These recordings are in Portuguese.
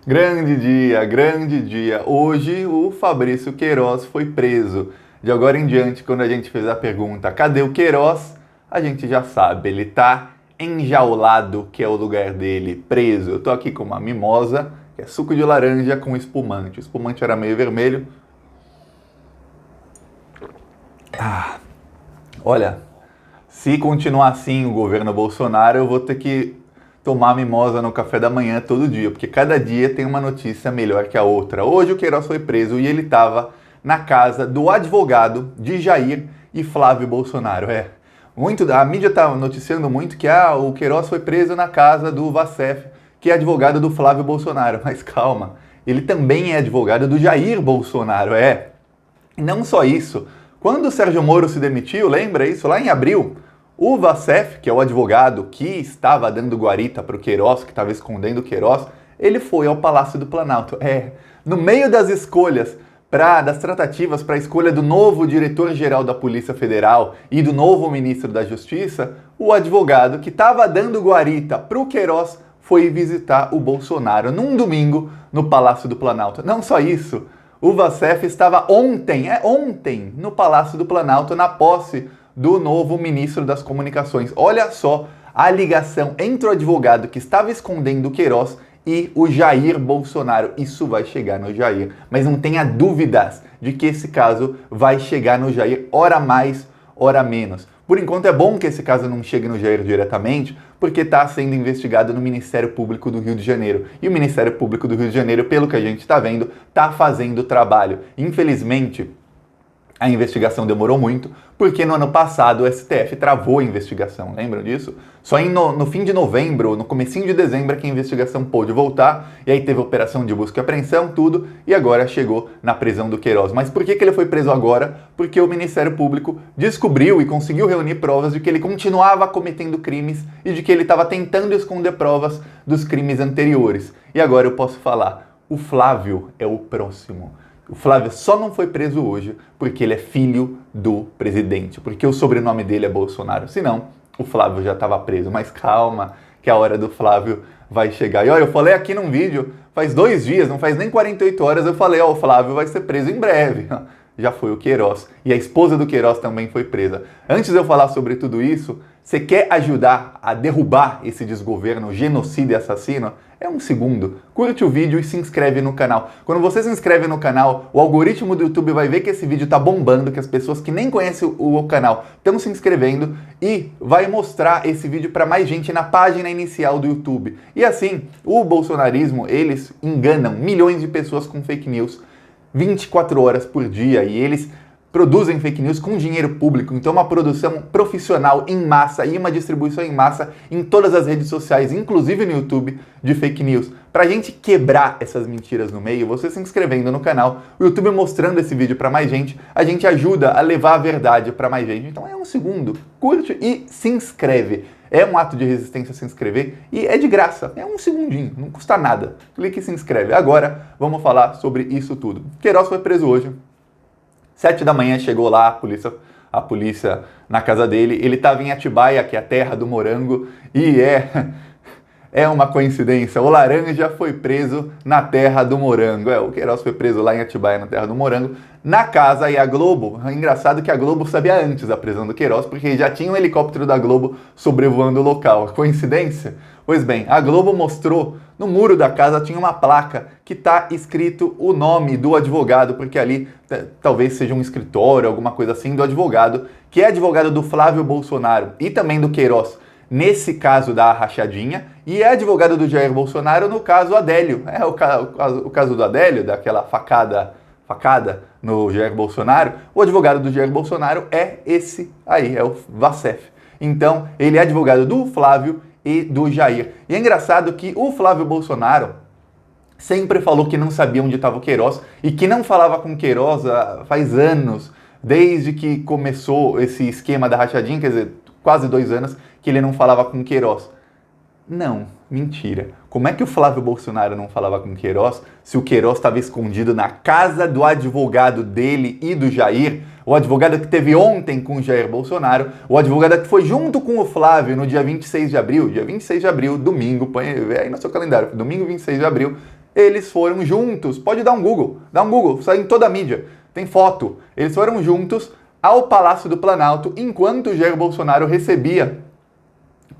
Grande dia, grande dia. Hoje o Fabrício Queiroz foi preso. De agora em diante, quando a gente fez a pergunta, cadê o Queiroz? A gente já sabe, ele tá enjaulado, que é o lugar dele, preso. Eu tô aqui com uma mimosa, que é suco de laranja com espumante. O espumante era meio vermelho. Olha, se continuar assim o governo Bolsonaro, eu vou ter que tomar mimosa no café da manhã todo dia, porque cada dia tem uma notícia melhor que a outra. Hoje o Queiroz foi preso e ele estava na casa do advogado de Jair e Flávio Bolsonaro. A mídia está noticiando muito que o Queiroz foi preso na casa do Vassef, que é advogado do Flávio Bolsonaro. Mas calma, ele também é advogado do Jair Bolsonaro. E não só isso, quando o Sérgio Moro se demitiu, lembra isso? Lá em abril, o Vassef, que é o advogado que estava dando guarita para o Queiroz, que estava escondendo o Queiroz, ele foi ao Palácio do Planalto. No meio das escolhas, das tratativas para a escolha do novo diretor-geral da Polícia Federal e do novo ministro da Justiça, o advogado que estava dando guarita para o Queiroz foi visitar o Bolsonaro num domingo no Palácio do Planalto. Não só isso, o Vassef estava ontem, no Palácio do Planalto, na posse do novo ministro das Comunicações. Olha só a ligação entre o advogado que estava escondendo o Queiroz e o Jair Bolsonaro. Isso vai chegar no Jair, mas não tenha dúvidas de que esse caso vai chegar no Jair, ora mais, ora menos. Por enquanto é bom que esse caso não chegue no Jair diretamente, porque está sendo investigado no Ministério Público do Rio de Janeiro. E o Ministério Público do Rio de Janeiro, pelo que a gente está vendo, está fazendo o trabalho. Infelizmente, a investigação demorou muito, porque no ano passado o STF travou a investigação, lembram disso? Só no fim de novembro, no comecinho de dezembro, que a investigação pôde voltar, e aí teve operação de busca e apreensão, tudo, e agora chegou na prisão do Queiroz. Mas por que ele foi preso agora? Porque o Ministério Público descobriu e conseguiu reunir provas de que ele continuava cometendo crimes e de que ele estava tentando esconder provas dos crimes anteriores. E agora eu posso falar, o Flávio é o próximo. O Flávio só não foi preso hoje porque ele é filho do presidente, porque o sobrenome dele é Bolsonaro. Senão, o Flávio já estava preso. Mas calma, que a hora do Flávio vai chegar. E olha, eu falei aqui num vídeo, faz 2 dias, não faz nem 48 horas, eu falei, o Flávio vai ser preso em breve. Já foi o Queiroz. E a esposa do Queiroz também foi presa. Antes de eu falar sobre tudo isso, você quer ajudar a derrubar esse desgoverno genocida e assassino? É um segundo. Curte o vídeo e se inscreve no canal. Quando você se inscreve no canal, o algoritmo do YouTube vai ver que esse vídeo tá bombando, que as pessoas que nem conhecem o canal estão se inscrevendo e vai mostrar esse vídeo para mais gente na página inicial do YouTube. E assim, o bolsonarismo, eles enganam milhões de pessoas com fake news 24 horas por dia e eles produzem fake news com dinheiro público, então uma produção profissional em massa e uma distribuição em massa em todas as redes sociais, inclusive no YouTube, de fake news. Pra gente quebrar essas mentiras no meio, você se inscrevendo no canal, o YouTube mostrando esse vídeo pra mais gente, a gente ajuda a levar a verdade pra mais gente. Então é um segundo, curte e se inscreve. É um ato de resistência se inscrever e é de graça, é um segundinho, não custa nada. Clique e se inscreve. Agora vamos falar sobre isso tudo. Queiroz foi preso hoje. 7 da manhã chegou lá a polícia na casa dele. Ele estava em Atibaia, que é a terra do morango, e é uma coincidência. O laranja foi preso na terra do morango. O Queiroz foi preso lá em Atibaia, na terra do morango, na casa, e a Globo, é engraçado que a Globo sabia antes da prisão do Queiroz, porque já tinha um helicóptero da Globo sobrevoando o local. Coincidência? Pois bem, a Globo mostrou, no muro da casa tinha uma placa que está escrito o nome do advogado, porque ali talvez seja um escritório, alguma coisa assim, do advogado, que é advogado do Flávio Bolsonaro e também do Queiroz, nesse caso da rachadinha, e é advogado do Jair Bolsonaro no caso Adélio. O caso do Adélio, daquela facada no Jair Bolsonaro, o advogado do Jair Bolsonaro é esse aí, é o Vassef. Então, ele é advogado do Flávio e do Jair. E é engraçado que o Flávio Bolsonaro sempre falou que não sabia onde estava o Queiroz e que não falava com o Queiroz faz anos, desde que começou esse esquema da rachadinha, quer dizer, quase 2 anos que ele não falava com o Queiroz. Não, mentira. Como é que o Flávio Bolsonaro não falava com o Queiroz se o Queiroz estava escondido na casa do advogado dele e do Jair? O advogado que teve ontem com o Jair Bolsonaro, o advogado que foi junto com o Flávio no dia 26 de abril, domingo, põe aí no seu calendário, domingo 26 de abril, eles foram juntos, pode dar um Google, sai em toda a mídia, tem foto, eles foram juntos ao Palácio do Planalto enquanto Jair Bolsonaro recebia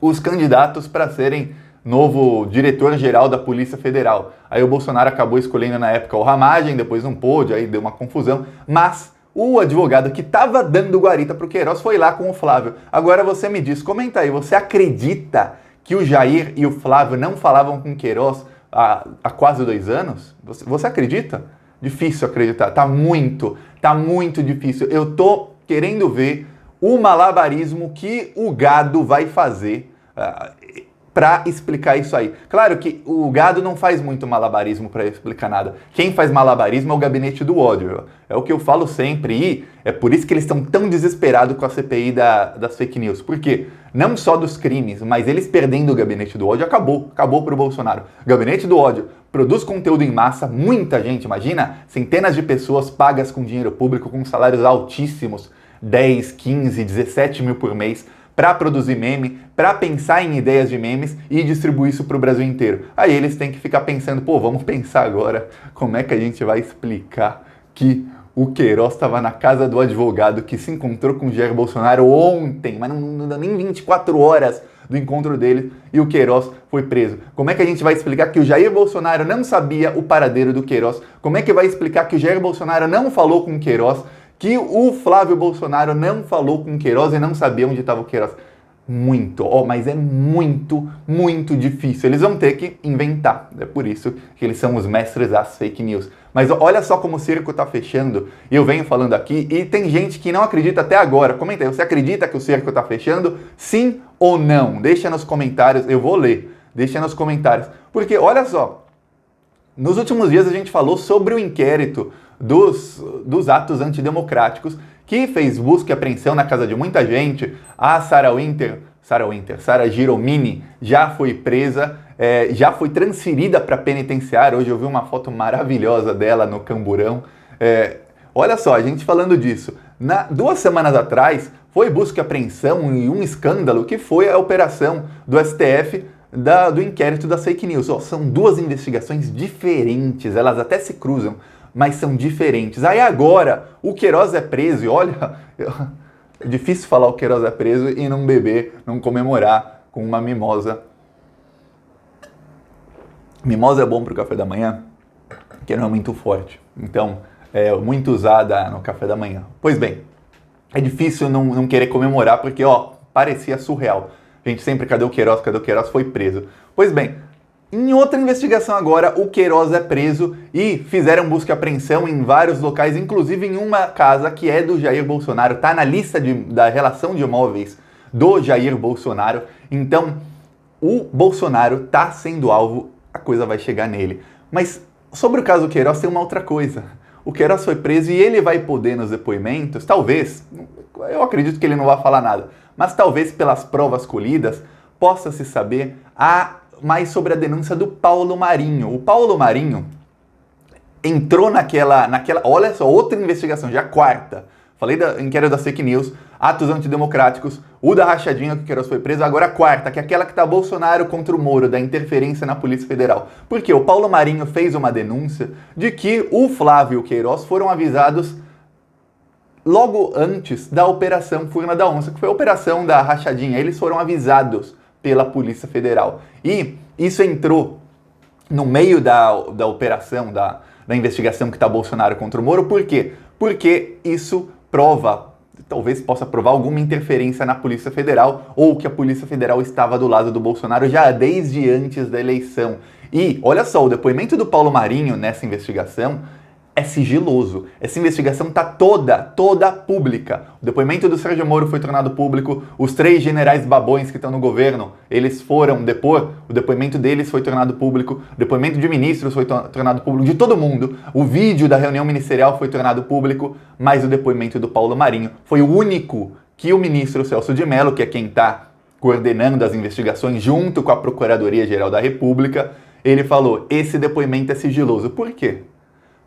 os candidatos para serem novo diretor-geral da Polícia Federal. Aí o Bolsonaro acabou escolhendo na época o Ramagem, depois não pôde, aí deu uma confusão, mas o advogado que estava dando guarita para o Queiroz foi lá com o Flávio. Agora você me diz, comenta aí, você acredita que o Jair e o Flávio não falavam com o Queiroz há quase 2 anos? Você acredita? Difícil acreditar, tá muito difícil. Eu tô querendo ver o malabarismo que o gado vai fazer para explicar isso aí. Claro que o gado não faz muito malabarismo para explicar nada. Quem faz malabarismo é o gabinete do ódio. É o que eu falo sempre e é por isso que eles estão tão desesperados com a CPI das fake news. Por quê? Não só dos crimes, mas eles perdendo o gabinete do ódio, acabou para o Bolsonaro. O gabinete do ódio produz conteúdo em massa, muita gente, imagina, centenas de pessoas pagas com dinheiro público, com salários altíssimos, 10, 15, 17 mil por mês, para produzir meme, para pensar em ideias de memes e distribuir isso para o Brasil inteiro. Aí eles têm que ficar pensando, vamos pensar agora como é que a gente vai explicar que o Queiroz estava na casa do advogado que se encontrou com o Jair Bolsonaro ontem, mas não deu nem 24 horas do encontro dele e o Queiroz foi preso. Como é que a gente vai explicar que o Jair Bolsonaro não sabia o paradeiro do Queiroz? Como é que vai explicar que o Jair Bolsonaro não falou com o Queiroz? Que o Flávio Bolsonaro não falou com o Queiroz e não sabia onde estava o Queiroz? Mas é muito difícil. Eles vão ter que inventar. É por isso que eles são os mestres das fake news. Mas olha só como o circo está fechando. E eu venho falando aqui e tem gente que não acredita até agora. Comenta aí, você acredita que o circo está fechando? Sim ou não? Deixa nos comentários, eu vou ler. Deixa nos comentários. Porque olha só, nos últimos dias a gente falou sobre o inquérito dos atos antidemocráticos que fez busca e apreensão na casa de muita gente. A Sara Giromini já foi presa, já foi transferida para penitenciária. Hoje eu vi uma foto maravilhosa dela no Camburão. Olha só, a gente falando disso. 2 semanas atrás foi busca e apreensão e um escândalo que foi a operação do STF do inquérito das fake news. São 2 investigações diferentes, elas até se cruzam, mas são diferentes. Aí agora o Queiroz é preso e olha, é difícil falar o Queiroz é preso e não beber, não comemorar com uma mimosa. Mimosa é bom para o café da manhã, porque não é muito forte. Então, é muito usada no café da manhã. Pois bem, é difícil não querer comemorar porque, parecia surreal. Gente, sempre, cadê o Queiroz? Cadê o Queiroz? Foi preso. Pois bem, em outra investigação agora, o Queiroz é preso e fizeram busca e apreensão em vários locais, inclusive em uma casa que é do Jair Bolsonaro, está na lista da relação de imóveis do Jair Bolsonaro. Então, o Bolsonaro está sendo alvo, a coisa vai chegar nele. Mas sobre o caso Queiroz tem uma outra coisa. O Queiroz foi preso e ele vai poder nos depoimentos, talvez, eu acredito que ele não vai falar nada, mas talvez pelas provas colhidas, possa-se saber mais sobre a denúncia do Paulo Marinho. O Paulo Marinho entrou naquela olha só, outra investigação, já 4ª. Falei da inquérito das fake news, atos antidemocráticos, o da rachadinha que o Queiroz foi preso, agora a 4ª, que é aquela que está Bolsonaro contra o Moro, da interferência na Polícia Federal. Porque o Paulo Marinho fez uma denúncia de que o Flávio e o Queiroz foram avisados logo antes da Operação Furna da Onça, que foi a operação da rachadinha. Eles foram avisados pela Polícia Federal. E isso entrou no meio da operação, da investigação que está Bolsonaro contra o Moro. Por quê? Porque isso talvez possa provar alguma interferência na Polícia Federal ou que a Polícia Federal estava do lado do Bolsonaro já desde antes da eleição. E olha só, o depoimento do Paulo Marinho nessa investigação é sigiloso. Essa investigação está toda pública. O depoimento do Sérgio Moro foi tornado público, os 3 generais babões que estão no governo, eles foram depor, o depoimento deles foi tornado público, o depoimento de ministros foi tornado público, de todo mundo, o vídeo da reunião ministerial foi tornado público, mas o depoimento do Paulo Marinho foi o único que o ministro Celso de Mello, que é quem está coordenando as investigações junto com a Procuradoria-Geral da República, ele falou, esse depoimento é sigiloso. Por quê?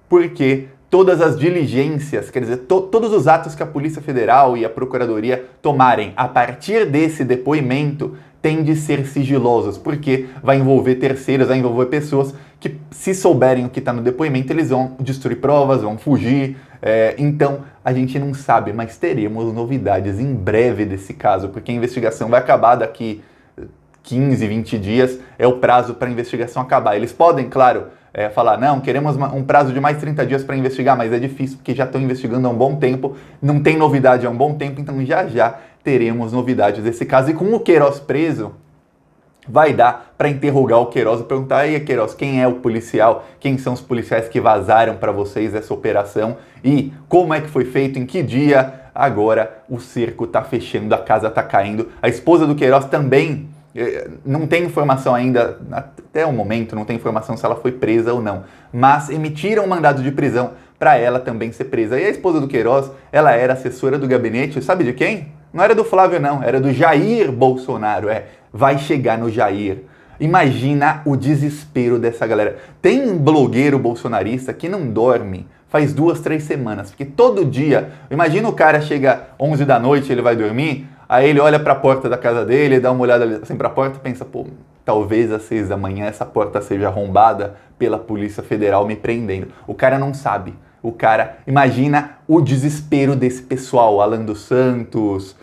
Porque todas as diligências, quer dizer, todos os atos que a Polícia Federal e a Procuradoria tomarem a partir desse depoimento têm de ser sigilosos, porque vai envolver terceiros, vai envolver pessoas que, se souberem o que está no depoimento, eles vão destruir provas, vão fugir. Então, a gente não sabe, mas teremos novidades em breve desse caso, porque a investigação vai acabar daqui 15, 20 dias, é o prazo para a investigação acabar. Eles podem, claro, falar, não, queremos um prazo de mais 30 dias para investigar, mas é difícil, porque já estão investigando há um bom tempo, não tem novidade há um bom tempo, então já teremos novidades desse caso. E com o Queiroz preso, vai dar para interrogar o Queiroz e perguntar, aí Queiroz, quem é o policial? Quem são os policiais que vazaram para vocês essa operação? E como é que foi feito? Em que dia? Agora o cerco está fechando, a casa está caindo. A esposa do Queiroz também não tem informação ainda, até o momento, não tem informação se ela foi presa ou não. Mas emitiram um mandado de prisão para ela também ser presa. E a esposa do Queiroz, ela era assessora do gabinete, sabe de quem? Não era do Flávio, não, era do Jair Bolsonaro. Vai chegar no Jair. Imagina o desespero dessa galera. Tem blogueiro bolsonarista que não dorme faz 2, 3 semanas, porque todo dia, imagina o cara chega 11 da noite, ele vai dormir, aí ele olha para a porta da casa dele, dá uma olhada assim para a porta e pensa, pô, talvez às 6 da manhã essa porta seja arrombada pela Polícia Federal me prendendo. O cara não sabe. O cara, imagina o desespero desse pessoal, Alan dos Santos,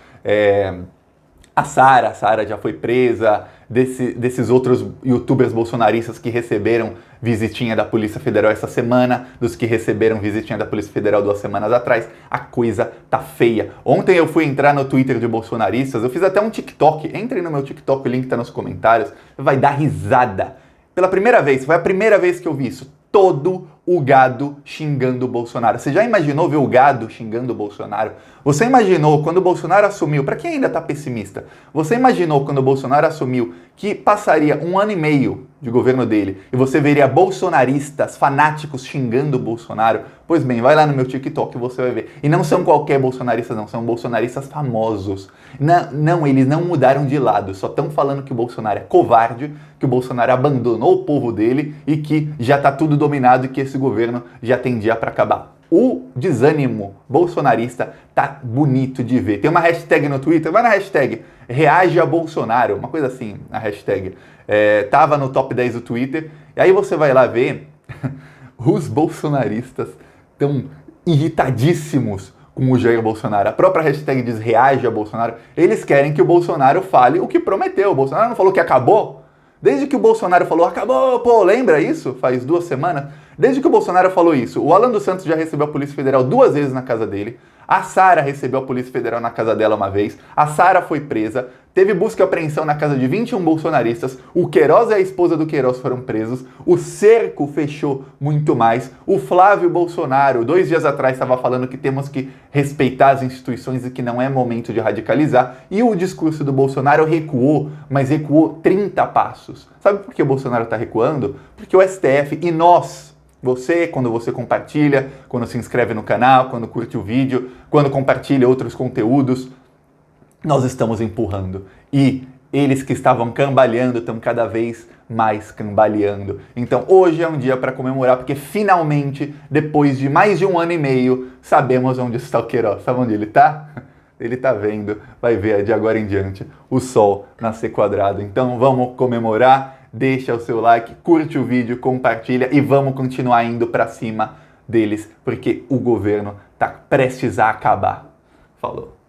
a Sara já foi presa, desses outros youtubers bolsonaristas que receberam visitinha da Polícia Federal essa semana, dos que receberam visitinha da Polícia Federal 2 semanas atrás, a coisa tá feia. Ontem eu fui entrar no Twitter de bolsonaristas, eu fiz até um TikTok, entre no meu TikTok, o link tá nos comentários, vai dar risada. Pela primeira vez, foi a primeira vez que eu vi isso, todo o gado xingando o Bolsonaro. Você já imaginou ver o gado xingando o Bolsonaro? Você imaginou quando o Bolsonaro assumiu, para quem ainda está pessimista, você imaginou quando o Bolsonaro assumiu que passaria 1 ano e meio de governo dele e você veria bolsonaristas, fanáticos xingando o Bolsonaro? Pois bem, vai lá no meu TikTok e você vai ver. E não são qualquer bolsonaristas não, são bolsonaristas famosos. Não, eles não mudaram de lado, só estão falando que o Bolsonaro é covarde, que o Bolsonaro abandonou o povo dele e que já está tudo dominado e que esse governo já tem dia para acabar. O desânimo bolsonarista tá bonito de ver. Tem uma hashtag no Twitter, vai na hashtag Reage a Bolsonaro, uma coisa assim, a hashtag. Tava no top 10 do Twitter, e aí você vai lá ver, os bolsonaristas estão irritadíssimos com o Jair Bolsonaro. A própria hashtag diz Reage a Bolsonaro. Eles querem que o Bolsonaro fale o que prometeu. O Bolsonaro não falou que acabou? Desde que o Bolsonaro falou, acabou, pô, lembra isso? Faz 2 semanas. Desde que o Bolsonaro falou isso, o Alan dos Santos já recebeu a Polícia Federal 2 vezes na casa dele. A Sara recebeu a Polícia Federal na casa dela uma vez. A Sara foi presa. Teve busca e apreensão na casa de 21 bolsonaristas. O Queiroz e a esposa do Queiroz foram presos. O cerco fechou muito mais. O Flávio Bolsonaro, 2 dias atrás, estava falando que temos que respeitar as instituições e que não é momento de radicalizar. E o discurso do Bolsonaro recuou, mas recuou 30 passos. Sabe por que o Bolsonaro está recuando? Porque o STF e nós, você, quando você compartilha, quando se inscreve no canal, quando curte o vídeo, quando compartilha outros conteúdos, nós estamos empurrando. E eles que estavam cambaleando estão cada vez mais cambaleando. Então hoje é um dia para comemorar, porque finalmente, depois de mais de 1 ano e meio, sabemos onde está o Queiroz. Sabe onde ele está? Ele está vendo, vai ver de agora em diante o sol nascer quadrado. Então vamos comemorar. Deixa o seu like, curte o vídeo, compartilha e vamos continuar indo para cima deles, porque o governo está prestes a acabar. Falou!